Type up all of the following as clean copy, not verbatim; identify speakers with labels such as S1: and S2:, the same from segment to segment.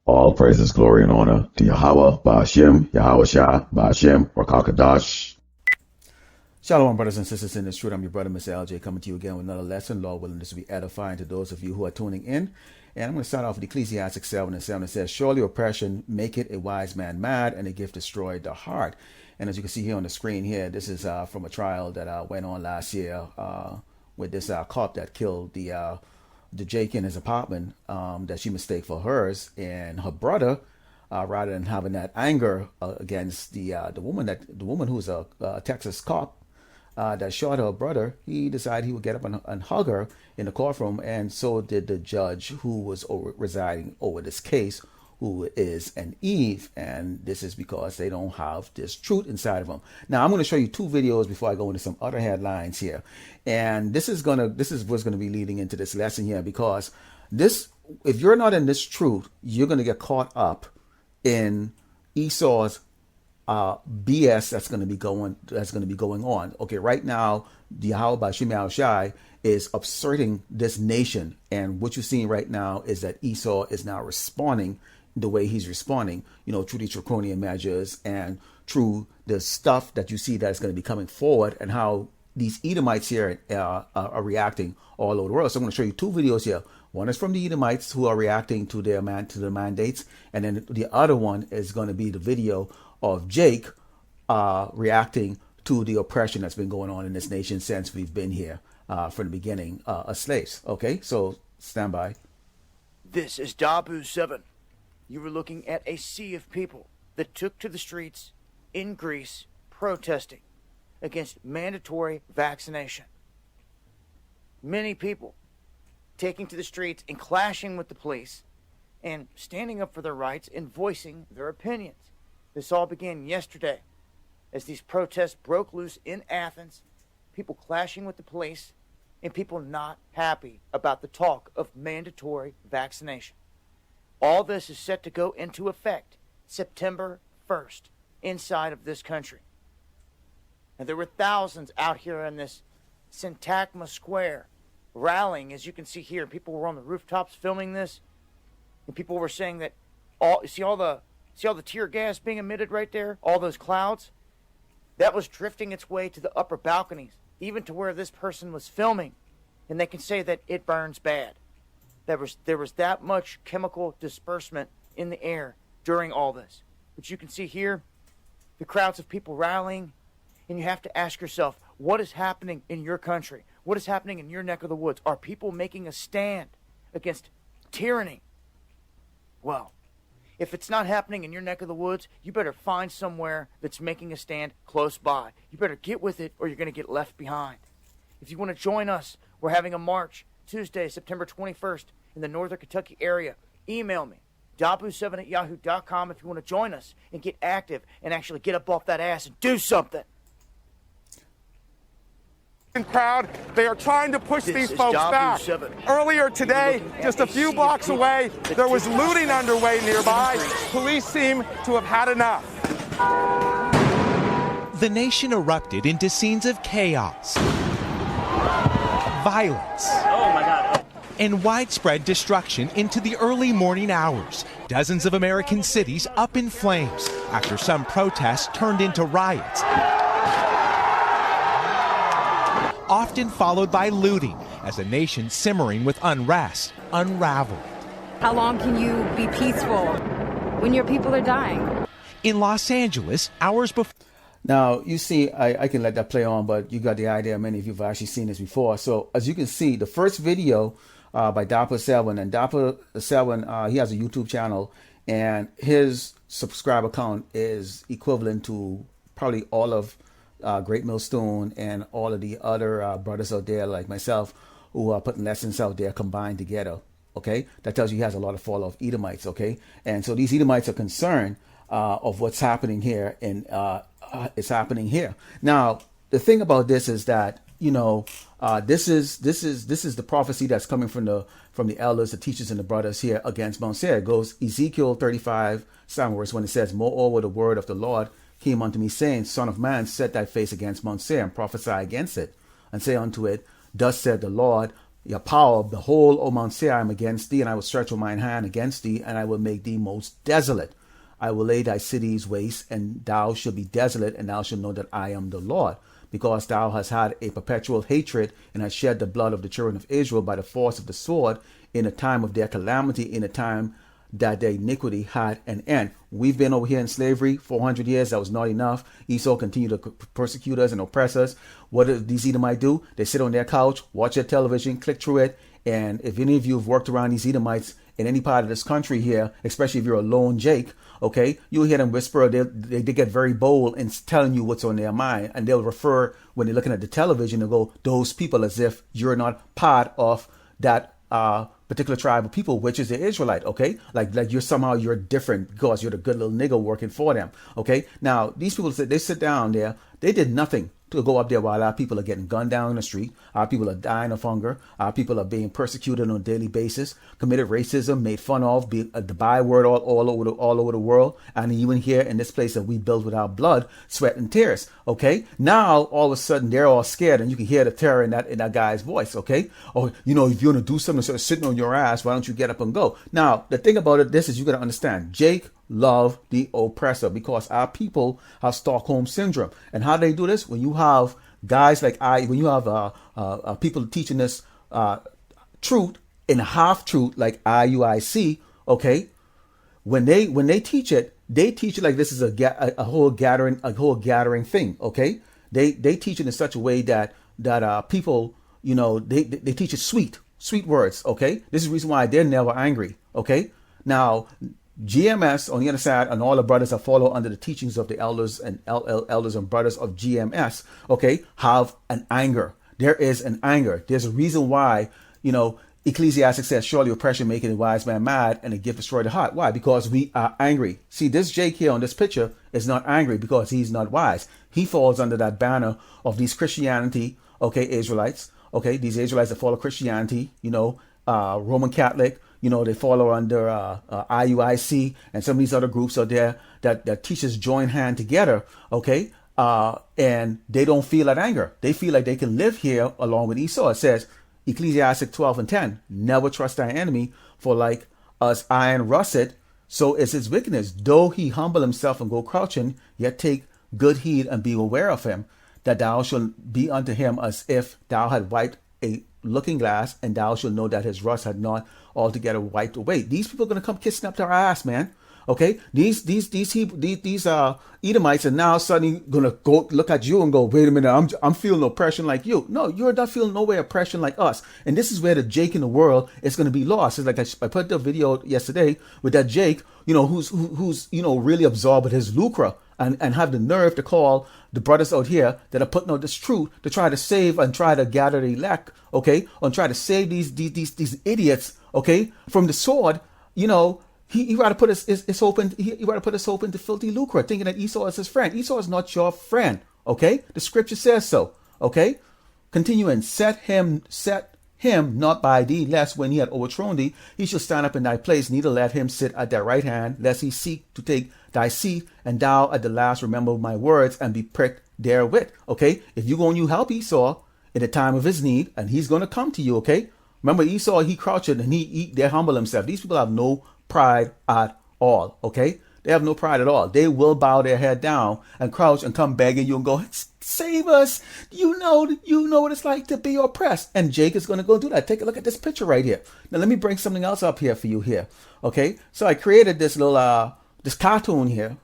S1: All praises, glory, and honor to Yahawah Bahasham Yahawashi Rakakadash.
S2: Shalom, brothers and sisters in this truth. I'm your brother, Mr. LJ, coming to you again with another lesson. Lord willing, this will be edifying to those of you who are tuning in. And I'm going to start off with Ecclesiastes 7 and 7. It says, surely oppression maketh a wise man mad, and a gift destroyed the heart. And as you can see here on the screen here, this is from a trial that went on last year with this cop that killed the Jake in his apartment that she mistook for hers, and her brother, rather than having that anger against the woman who's a Texas cop that shot her brother, he decided he would get up and hug her in the courtroom, and so did the judge who was residing over this case, who is an Eve, and this is because they don't have this truth inside of them. Now I'm going to show you two videos before I go into some other headlines here, and this is what's going to be leading into this lesson here, because if you're not in this truth, you're going to get caught up in Esau's BS that's going to be going on. Okay, right now, the Yahawah Bahasham Yahawashi is asserting this nation, and what you're seeing right now is that Esau is now responding the way he's responding, through these draconian measures and through the stuff that you see that is going to be coming forward, and how these Edomites here are reacting all over the world. So I'm going to show you two videos here. One is from the Edomites who are reacting to the mandates, and then the other one is going to be the video of Jake reacting to the oppression that's been going on in this nation since we've been here from the beginning as slaves. Okay, so stand by.
S3: This is Dabu 7. You were looking at a sea of people that took to the streets in Greece protesting against mandatory vaccination. Many people taking to the streets and clashing with the police and standing up for their rights and voicing their opinions. This all began yesterday as these protests broke loose in Athens, people clashing with the police and people not happy about the talk of mandatory vaccination. All this is set to go into effect September 1st inside of this country. And there were thousands out here in this Syntagma Square rallying, as you can see here. People were on the rooftops filming this, and people were saying that see all the tear gas being emitted right there, all those clouds? That was drifting its way to the upper balconies, even to where this person was filming, and they can say that it burns bad. There was that much chemical disbursement in the air during all this. But you can see here the crowds of people rallying, and you have to ask yourself, what is happening in your country? What is happening in your neck of the woods? Are people making a stand against tyranny? Well, if it's not happening in your neck of the woods, you better find somewhere that's making a stand close by. You better get with it, or you're going to get left behind. If you want to join us, we're having a march Tuesday, September 21st in the Northern Kentucky area. Email me, dabu7@yahoo.com, if you want to join us and get active and actually get up off that ass and do something.
S4: Crowd, they are trying to push these folks back. Earlier today, just a few blocks away, there was looting underway nearby. Police seem to have had enough.
S5: The nation erupted into scenes of chaos, violence, and widespread destruction into the early morning hours. Dozens of American cities up in flames after some protests turned into riots, often followed by looting, as a nation simmering with unrest unraveled.
S6: How long can you be peaceful when your people are dying?
S5: In Los Angeles, hours before.
S2: Now, you see, I can let that play on, but you got the idea. Many of you have actually seen this before. So, as you can see, the first video by Dapper 7, and Dapper 7, he has a YouTube channel, and his subscriber count is equivalent to probably all of Great Millstone and all of the other brothers out there like myself who are putting lessons out there combined together. Okay, that tells you he has a lot of follow of Edomites. Okay, and so these Edomites are concerned of what's happening here, and it's happening here. Now, the thing about this is that this is the prophecy that's coming from the elders, the teachers, and the brothers here against Mount Seir. It goes Ezekiel 35, 7 verse, when it says, "Moreover, the word of the Lord came unto me, saying, Son of man, set thy face against Mount Seir, and prophesy against it, and say unto it, Thus said the Lord, your power, behold, O Mount Seir, I am against thee, and I will stretch out mine hand against thee, and I will make thee most desolate. I will lay thy cities waste, and thou shalt be desolate, and thou shalt know that I am the Lord. Because thou hast had a perpetual hatred, and hast shed the blood of the children of Israel by the force of the sword, in the time of their calamity, in the time that their iniquity had an end. We've been over here in slavery 400 years. That was not enough. Esau continued to persecute us and oppress us. What do these Edomites do? They sit on their couch, watch their television, click through it. And if any of you have worked around these Edomites in any part of this country here, especially if you're a lone Jake, okay, you'll hear them whisper. They get very bold in telling you what's on their mind. And they'll refer, when they're looking at the television, they'll go, those people, as if you're not part of that particular tribe of people, which is the Israelite, okay? Like you're different because you're the good little nigga working for them, okay? Now, these people, they sit down there, they did nothing to go up there while our people are getting gunned down in the street. Our people are dying of hunger. Our people are being persecuted on a daily basis, committed racism, made fun of, be the byword all over the world, and even here in this place that we built with our blood, sweat, and tears. Okay, now all of a sudden they're all scared, and you can hear the terror in that guy's voice. Okay, or if you're gonna do something, instead of sitting on your ass, why don't you get up and go? Now the thing about it, this is you gotta understand, Jake love the oppressor, because our people have Stockholm Syndrome. And how do they do this? When you have guys like when you have people teaching this truth in half truth, like IUIC, okay, when they teach it like this is a whole gathering thing, okay. They teach it in such a way that people, they teach it sweet words, okay. This is the reason why they're never angry, okay. Now GMS on the other side, and all the brothers that follow under the teachings of the elders and elders and brothers of GMS, okay, have an anger. There is an anger. There's a reason why, Ecclesiastes says, surely oppression maketh a wise man mad, and a gift destroy the heart. Why? Because we are angry. See, this Jake here on this picture is not angry because he's not wise. He falls under that banner of these Christianity, okay, Israelites, okay, these Israelites that follow Christianity, Roman Catholic, they follow under IUIC and some of these other groups out there that teachers join hand together, okay? And they don't feel that anger. They feel like they can live here along with Esau. It says, Ecclesiastes 12:10, never trust thy enemy, for like as iron rusteth, so is his wickedness. Though he humble himself and go crouching, yet take good heed and be aware of him, that thou shalt be unto him as if thou had wiped a looking glass, and thou shalt know that his rust had not altogether wiped away. These people are gonna come kissing up to our ass, man. Okay, these Edomites are now suddenly gonna go look at you and go, wait a minute, I'm feeling oppression like you. No, you're not feeling no way oppression like us. And this is where the Jake in the world is gonna be lost. It's like I put the video yesterday with that Jake, who's really absorbed with his lucre and have the nerve to call the brothers out here that are putting out this truth to try to save and try to gather the elect, okay, and try to save these idiots, okay, from the sword. He rather put his hope into filthy lucre, thinking that Esau is his friend. Esau is not your friend, okay? The scripture says so, okay? Continuing, set him not by thee, lest when he had overthrown thee, he shall stand up in thy place, neither let him sit at thy right hand, lest he seek to take thy seat, and thou at the last remember my words and be pricked therewith, okay? If you're going to help Esau in the time of his need, and he's going to come to you, okay? Remember Esau, he crouched and they humble himself. These people have no pride at all, okay? They have no pride at all. They will bow their head down and crouch and come begging you and go, save us. You know what it's like to be oppressed. And Jake is going to go do that. Take a look at this picture right here. Now let me bring something else up here for you here, okay? So I created this little this cartoon here,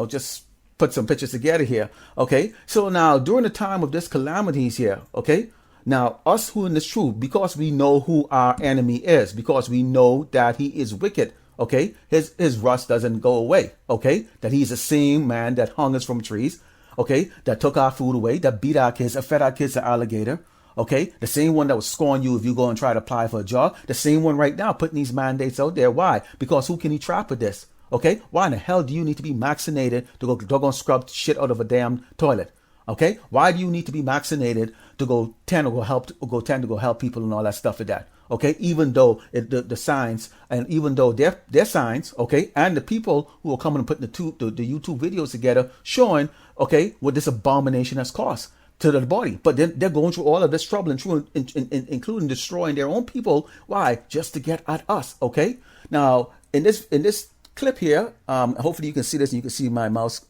S2: just put some pictures together here, okay? So now during the time of this calamities here, okay? Now, us who in this truth, because we know who our enemy is, because we know that he is wicked, okay? His rust doesn't go away, okay? That he's the same man that hung us from trees, okay? That took our food away, that beat our kids, that fed our kids to alligator, okay? The same one that will scorn you if you go and try to apply for a job. The same one right now putting these mandates out there. Why? Because who can he trap with this, okay? Why in the hell do you need to be vaccinated to go doggone scrub shit out of a damn toilet? Okay, why do you need to be vaccinated to go tend to go help people and all that stuff with that? Okay, even though the signs and even though their signs, okay, and the people who are coming and putting the YouTube videos together showing, okay, what this abomination has caused. to the body. But they're going through all of this trouble, including destroying their own people. Why? Just to get at us. Okay. Now, in this clip here, hopefully you can see this and you can see my mouse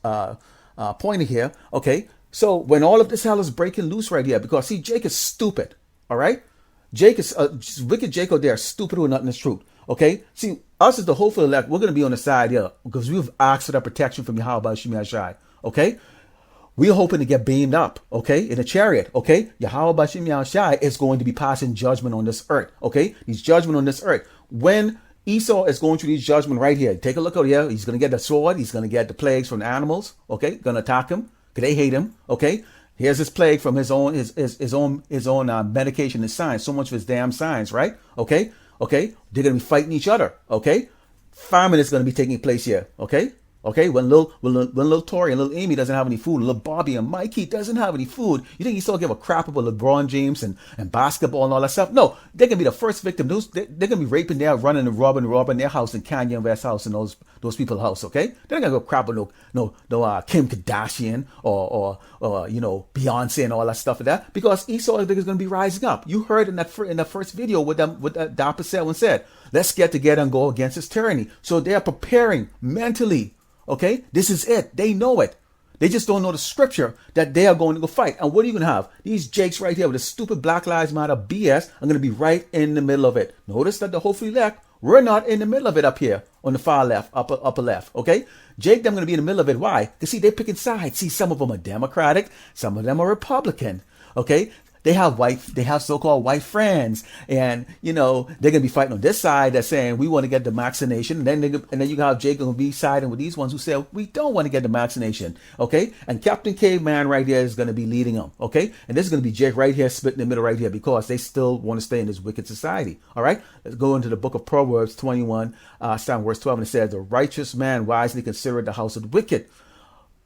S2: pointer here. Okay. So when all of this hell is breaking loose right here, because see, Jake is stupid. All right. Jake is wicked. Jake out there, stupid who nothing is truth. Okay. See, us as the hopeful elect, we're going to be on the side here because we've asked for that protection from Yahawah Bahasham Yahawashi. Okay. We're hoping to get beamed up, okay, in a chariot, okay? Yahawah Bahasham Yahawashi is going to be passing judgment on this earth, okay? These judgment on this earth. When Esau is going through these judgment right here, take a look out here. He's going to get the sword. He's going to get the plagues from the animals, okay? Going to attack him because they hate him, okay? Here's his plague from his own medication and signs. So much for his damn signs, right? Okay? Okay? They're going to be fighting each other, okay? Famine is going to be taking place here, okay? Okay, when little Tori and little Amy doesn't have any food, little Bobby and Mikey doesn't have any food, you think he still give a crap about LeBron James and basketball and all that stuff? No, they're gonna be the first victim. They're gonna be raping there, running and robbing their house in Kanye West house and those people's house. Okay, they're not gonna go crap about no Kim Kardashian or Beyonce and all that stuff like that, because Esau is gonna be rising up. You heard in that first video what that Dapper said. Let's get together and go against this tyranny. So they are preparing mentally. Okay, this is it. They know it. They just don't know the scripture that they are going to go fight. And what are you going to have? These jakes right here with the stupid Black Lives Matter BS are going to be right in the middle of it. Notice that the hopefully elect, we're not in the middle of it up here on the far left, upper left. Okay, Jake, them going to be in the middle of it. Why? Because see, they're picking sides. See, some of them are Democratic, some of them are Republican. Okay. They have so-called white friends, and they're gonna be fighting on this side that's saying we want to get the vaccination, and then you have Jake gonna be siding with these ones who say we don't want to get the vaccination. Okay, and Captain Caveman right here is gonna be leading them. Okay, and this is gonna be Jake right here, split in the middle right here, because they still want to stay in this wicked society. All right, let's go into the book of Proverbs 21, starting verse 12, and it says, "The righteous man wisely considereth the house of the wicked,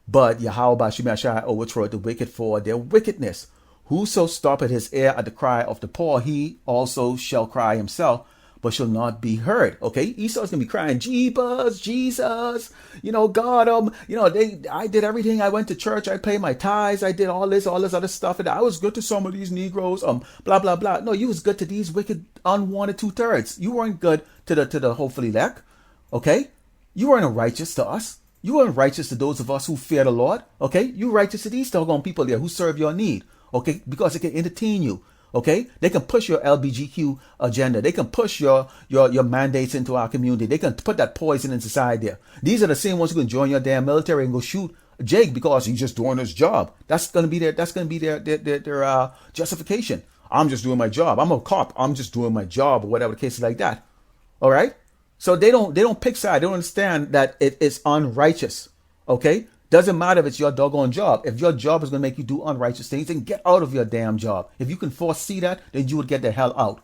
S2: but Yahawah Bahasham Yahawashi overthroweth the wicked for their wickedness. Whoso stoppeth his ear at the cry of the poor, he also shall cry himself, but shall not be heard." Okay, Esau's gonna be crying, "Jeebus, Jesus, God, I did everything. I went to church, I paid my tithes, I did all this other stuff, and I was good to some of these Negroes, blah blah blah." No, you was good to these wicked, unwanted 2/3. You weren't good to the hopefully elect. Okay, you weren't righteous to us. You weren't righteous to those of us who fear the Lord. Okay, you righteous to these doggone people there who serve your need. Okay, because it can entertain you. Okay, they can push your LBGQ agenda. They can push your mandates into our community. They can put that poison in society there. These are the same ones who can join your damn military and go shoot Jake because he's just doing his job. That's gonna be their justification. I'm just doing my job. I'm a cop. I'm just doing my job, or whatever the case is like that. All right. So they don't pick side. They don't understand that it is unrighteous. Okay. Doesn't matter if it's your doggone job. If your job is going to make you do unrighteous things, then get out of your damn job. If you can foresee that, then you would get the hell out.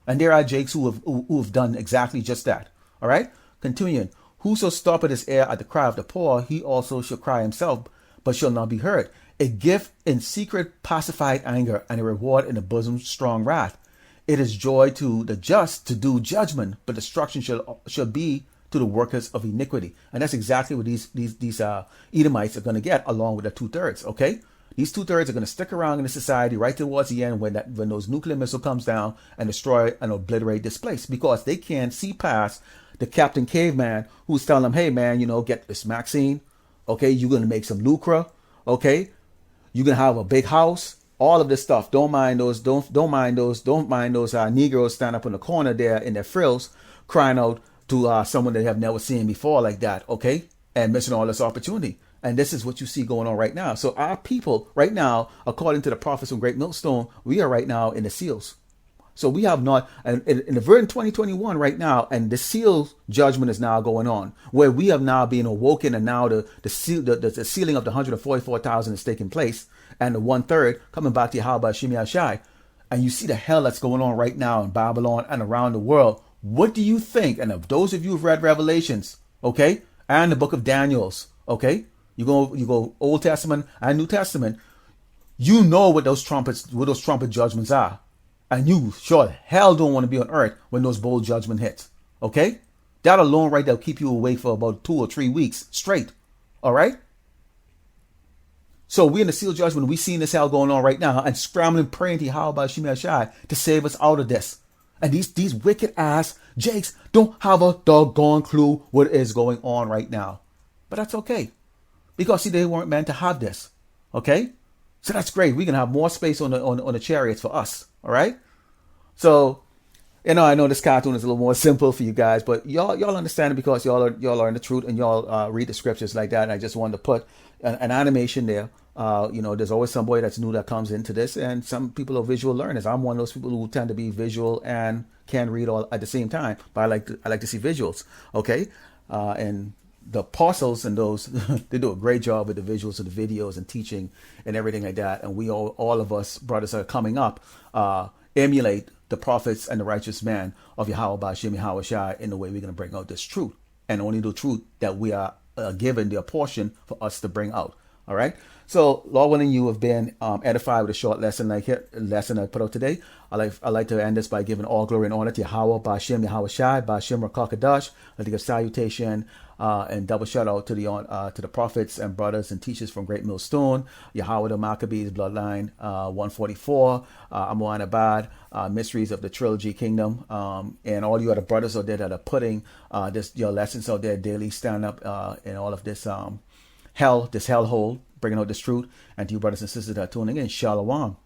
S2: And there are Jakes who have done exactly just that. All right? Continuing. "Whoso stoppeth his ear at the cry of the poor, he also shall cry himself, but shall not be heard. A gift in secret pacified anger, and a reward in the bosom strong wrath. It is joy to the just to do judgment, but destruction shall be to the workers of iniquity." And that's exactly what these Edomites are going to get, along with the 2/3. Okay, these 2/3 are going to stick around in the society right towards the end when those nuclear missile comes down and destroy and obliterate this place, because they can't see past the Captain Caveman who's telling them, "Hey man, get this vaccine. Okay, you're going to make some lucre. Okay, you're going to have a big house. All of this stuff. Don't mind those Negroes stand up in the corner there in their frills, crying out to someone they have never seen before like that, okay? And missing all this opportunity. And this is what you see going on right now. So our people right now, according to the prophets from Great Millstone, we are right now in the seals. So we have not, and in the version 2021 right now, and the seal judgment is now going on, where we have now been awoken, and now the sealing of the 144,000 is taking place, and the 1/3 coming back to Yahawah Bahasham Yahawashi. And you see the hell that's going on right now in Babylon and around the world. What do you think? And of those of you who've read Revelations, okay, and the book of Daniels, okay, you go Old Testament and New Testament, you know what those trumpet judgments are, and you sure hell don't want to be on earth when those bowl judgment hits, okay? That alone right there will keep you awake for about 2 or 3 weeks straight, all right? So we in the seal judgment, we seeing this hell going on right now and scrambling, praying to Yahawah Bahasham Yahawashi to save us out of this. And these wicked ass Jakes don't have a doggone clue what is going on right now. But that's okay. Because see, they weren't meant to have this. Okay? So that's great. We can have more space on the chariots for us. All right? So, I know this cartoon is a little more simple for you guys, but y'all understand it because y'all are in the truth and y'all read the scriptures like that. And I just wanted to put an animation there. There's always somebody that's new that comes into this, and some people are visual learners. I'm one of those people who tend to be visual and can read all at the same time, but I like to see visuals. Okay, and the apostles and those they do a great job with the visuals of the videos and teaching and everything like that. And we all of us brothers that are coming up emulate the prophets and the righteous man of Yahawah Bahasham Yahawashi in the way we're going to bring out this truth, and only the truth that we are given the portion for us to bring out. All right. So, Lord willing, you have been edified with a short lesson I put out today. I like to end this by giving all glory and honor to Yahawah Bahasham Yahawashi, Bahasham Rakakadash. I'd like to give salutation and double shout out to the prophets and brothers and teachers from Great Millstone, Yahawah the Maccabees bloodline 144, Amoan Abad, Mysteries of the Trilogy Kingdom, and all you other brothers out there that are putting your lessons out there daily, stand up in all of this hellhole, bringing out this truth, and to you brothers and sisters that are tuning in, Shalom.